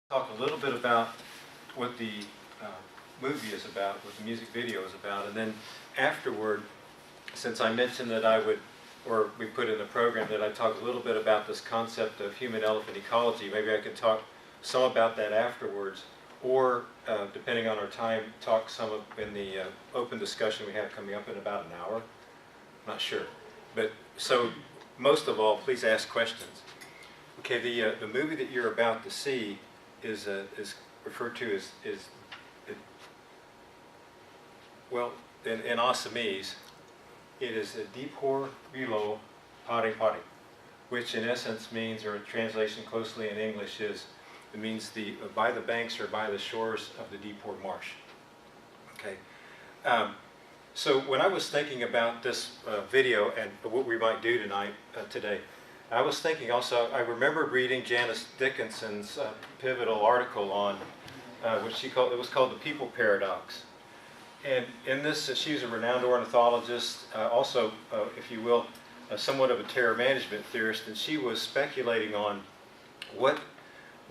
Talk a little bit about what the movie is about, what the music video is about, and then afterward, since I mentioned that I would, or we put in the program that I'd talk a little bit about this concept of human-elephant ecology, maybe I could talk some about that afterwards, or depending on our time, talk some of in the open discussion we have coming up in about an hour. Not sure, but so most of all, please ask questions. Okay, the movie that you're about to see is referred to as well in Assamese it is a Deepor Beel, Paare, which in essence means, or a translation closely in English is, it means the by the banks or by the shores of the Deepor Marsh. Okay, so when I was thinking about this video and what we might do tonight today, I was thinking also, I remembered reading Janice Dickinson's pivotal article on, which she called, it was called The People Paradox. And in this, she was a renowned ornithologist, also, if you will, somewhat of a terror management theorist, and she was speculating on what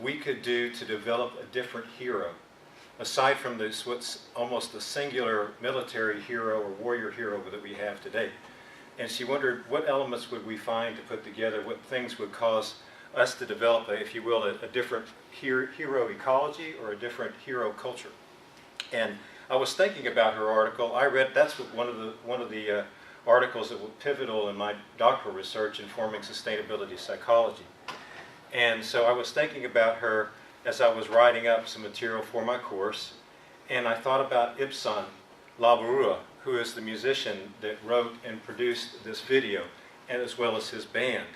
we could do to develop a different hero, aside from this, what's almost a singular military hero or warrior hero that we have today. And she wondered what elements would we find to put together, what things would cause us to develop, if you will, a different hero ecology or a different hero culture. And I was thinking about her article. I read, that's one of the articles that were pivotal in my doctoral research informing sustainability psychology. And so I was thinking about her as I was writing up some material for my course, and I thought about Ibsen Labarua, who is the musician that wrote and produced this video, and as well as his band.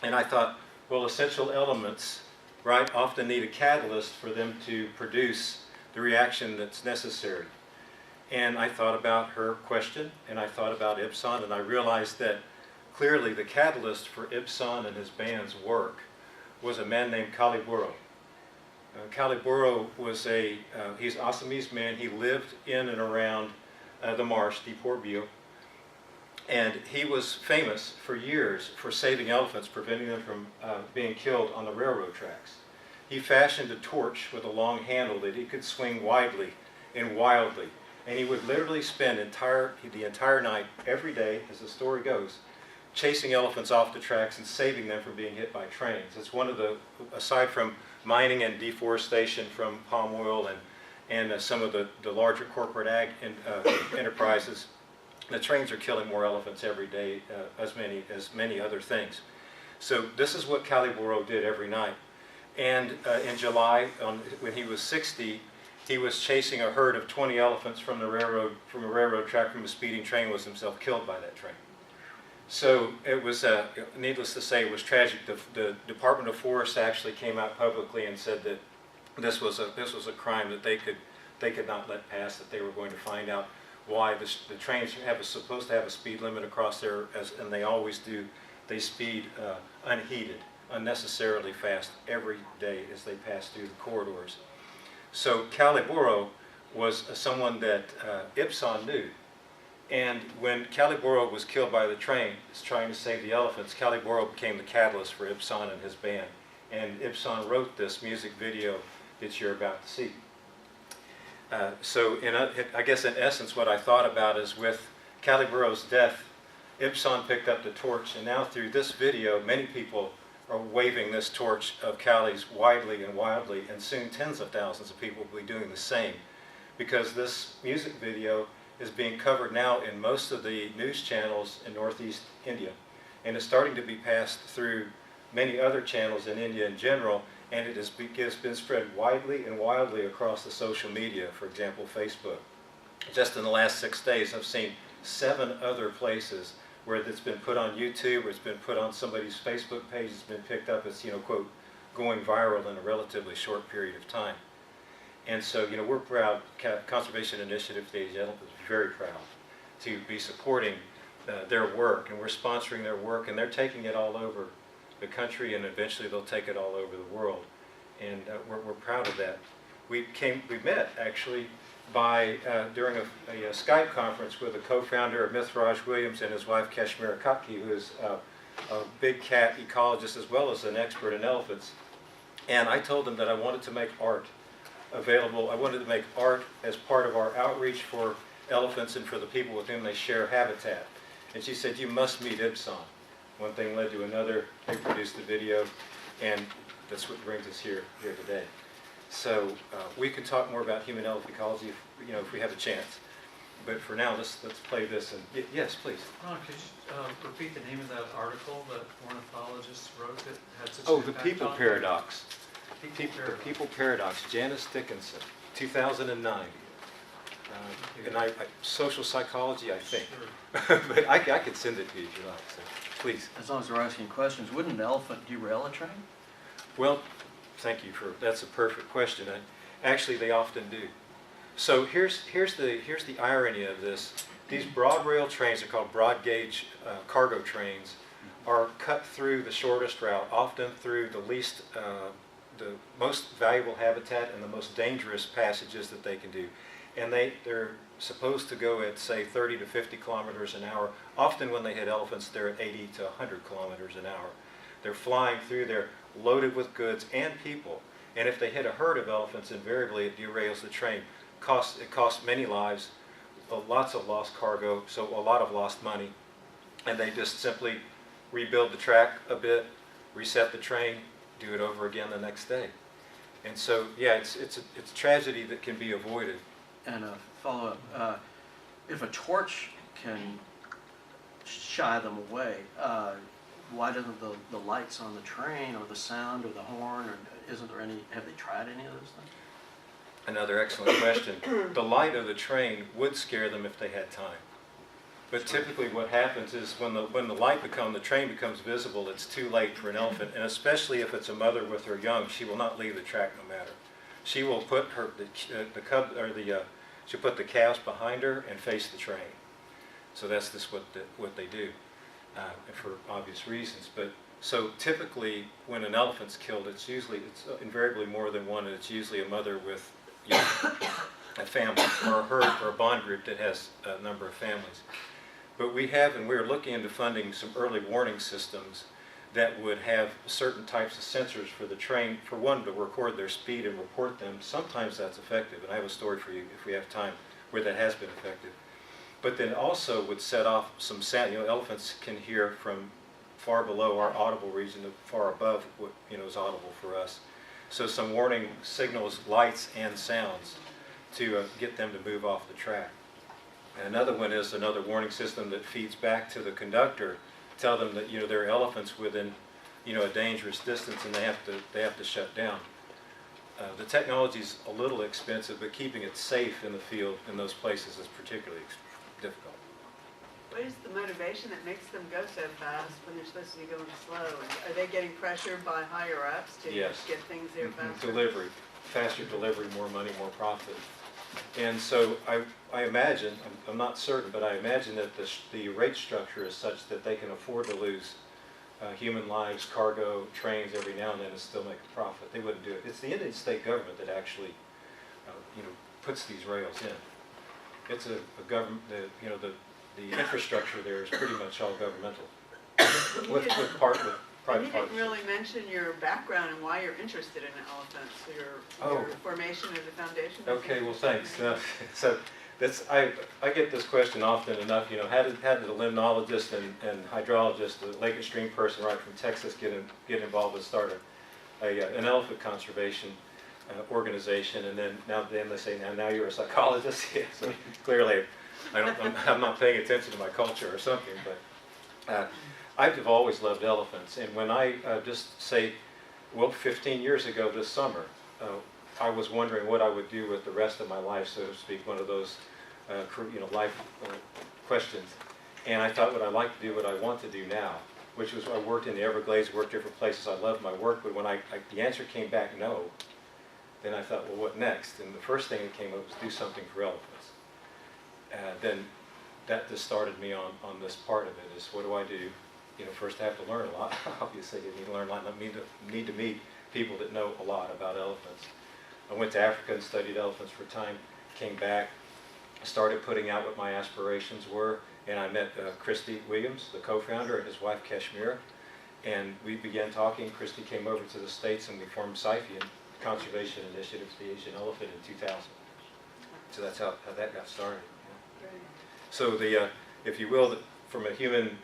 And I thought, well, essential elements, right, often need a catalyst for them to produce the reaction that's necessary. And I thought about her question, and I thought about Ibsen, and I realized that clearly the catalyst for Ibsen and his band's work was a man named Kaliburo. Kaliburo was he's an Assamese man. He lived in and around the marsh, Deepor Beel, and he was famous for years for saving elephants, preventing them from being killed on the railroad tracks. He fashioned a torch with a long handle that he could swing widely and wildly, and he would literally spend the entire night, every day, as the story goes, chasing elephants off the tracks and saving them from being hit by trains. It's one of the, aside from mining and deforestation from palm oil and some of the larger corporate ag enterprises, the trains are killing more elephants every day, as many other things. So this is what Kaliburo did every night. And in July, when he was 60, he was chasing a herd of 20 elephants from a railroad track from a speeding train, was himself killed by that train. So it was, needless to say, it was tragic. The Department of Forest actually came out publicly and said that this was a crime that they could not let pass, that they were going to find out why the trains supposed to have a speed limit across there, and they always do. They speed unheeded, unnecessarily fast every day as they pass through the corridors. So Kaliburo was someone that Ibsen knew. And when Kaliburo was killed by the train, trying to save the elephants, Kaliburo became the catalyst for Ibsen and his band. And Ibsen wrote this music video that you're about to see. So I guess in essence what I thought about is with Kaliburo's death, Ibsen picked up the torch, and now through this video many people are waving this torch of Kali's widely and wildly, and soon tens of thousands of people will be doing the same, because this music video is being covered now in most of the news channels in northeast India, and is starting to be passed through many other channels in India in general, and it has been spread widely and wildly across the social media, for example, Facebook. Just in the last 6 days, I've seen 7 other places where it's been put on YouTube, or it's been put on somebody's Facebook page, it's been picked up as, quote, going viral in a relatively short period of time. And so, we're proud, Conservation Initiative for the Aged Elephant is very proud to be supporting their work, and we're sponsoring their work, and they're taking it all over the country, and eventually they'll take it all over the world. And we're proud of that. We met actually during a Skype conference with a co-founder of Mithraj Williams and his wife Kashmira Kaki, who is a big cat ecologist as well as an expert in elephants. And I told them that I wanted to make art available. I wanted to make art as part of our outreach for elephants and for the people with whom they share habitat. And she said, you must meet Ibsen. One thing led to another. They produced the video, and that's what brings us here today. So we can talk more about human elephant ecology if we have a chance. But for now, let's play this. And yes, please. Ron, could you repeat the name of that article that ornithologists wrote that had such Oh, an the impact people on paradox. People The paradox. people paradox. Janice Dickinson, 2009. And social psychology, I think. Sure. But I could send it to you if you like. So please. As long as we're asking questions, wouldn't an elephant derail a train? Well, thank you that's a perfect question. And actually, they often do. So here's the irony of this. These broad rail trains are called broad gauge cargo trains, are cut through the shortest route, often through the most valuable habitat and the most dangerous passages that they can do. And they're supposed to go at, say, 30 to 50 kilometers an hour. Often when they hit elephants, they're at 80 to 100 kilometers an hour. They're flying through, they're loaded with goods and people. And if they hit a herd of elephants, invariably it derails the train. It costs many lives, lots of lost cargo, so a lot of lost money. And they just simply rebuild the track a bit, reset the train, do it over again the next day. And so, yeah, it's a tragedy that can be avoided. And a follow-up, if a torch can shy them away, why doesn't the lights on the train or the sound or the horn, or isn't there any, have they tried any of those things? Another excellent question. The light of the train would scare them if they had time. But typically what happens is when the train becomes visible, it's too late for an elephant, and especially if it's a mother with her young, she will not leave the track no matter. She will put she'll put the calves behind her and face the train. So that's just what they do, for obvious reasons. But so typically when an elephant's killed, it's invariably more than one, and it's usually a mother with a family or a herd or a bond group that has a number of families. But we're looking into funding some early warning systems that would have certain types of sensors for the train, for one, to record their speed and report them. Sometimes that's effective, and I have a story for you if we have time where that has been effective. But then also would set off some sound. Elephants can hear from far below our audible region to far above what is audible for us. So some warning signals, lights, and sounds to get them to move off the track. And another one is another warning system that feeds back to the conductor, tell them that there are elephants within a dangerous distance and they have to shut down. The technology is a little expensive, but keeping it safe in the field in those places is particularly difficult. What is the motivation that makes them go so fast when they're supposed to be going slow? Are they getting pressured by higher ups to Yes. get things there faster? Delivery, faster delivery, more money, more profit. And so I imagine, I'm not certain, but I imagine that the rate structure is such that they can afford to lose human lives, cargo, trains every now and then and still make a profit. They wouldn't do it. It's the Indian state government that actually puts these rails in. It's a government, the infrastructure there is pretty much all governmental, with private And you didn't partners. really mention your background and why you're interested in elephants, your formation of the foundation. Okay, well, thanks. So I get this question often enough. How did a limnologist and hydrologist, a lake and stream person right from Texas, get involved and start an elephant conservation organization? And then they say, now you're a psychologist. Yeah, so clearly, I'm not paying attention to my culture or something. But I've always loved elephants, and when I 15 years ago this summer, I was wondering what I would do with the rest of my life, so to speak, one of those life questions. And I thought, would I like to do what I want to do now, which was I worked in the Everglades, worked different places. I loved my work, but when the answer came back no, then I thought, well, what next? And the first thing that came up was do something for elephants. Then that just started me on this part of it, is what do I do? First I have to learn a lot. Obviously, you need to learn a lot. I need to meet people that know a lot about elephants. I went to Africa and studied elephants for a time, came back, started putting out what my aspirations were, and I met Christy Williams, the co-founder, and his wife Kashmira, And we began talking. Christy came over to the States and we formed CIFAE, Conservation Initiative for the Asian Elephant, in 2000. So that's how that got started. Yeah. Great. So if you will, from a human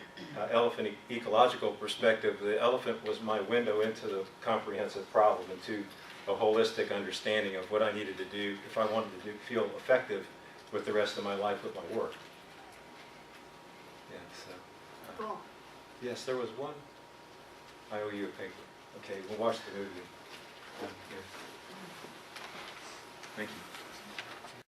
elephant ecological perspective, the elephant was my window into the comprehensive problem, into a holistic understanding of what I needed to do if I wanted to feel effective with the rest of my life with my work. Yeah, so. Cool. Yes, there was one. I owe you a paper. Okay, we'll watch the movie. Here. Thank you.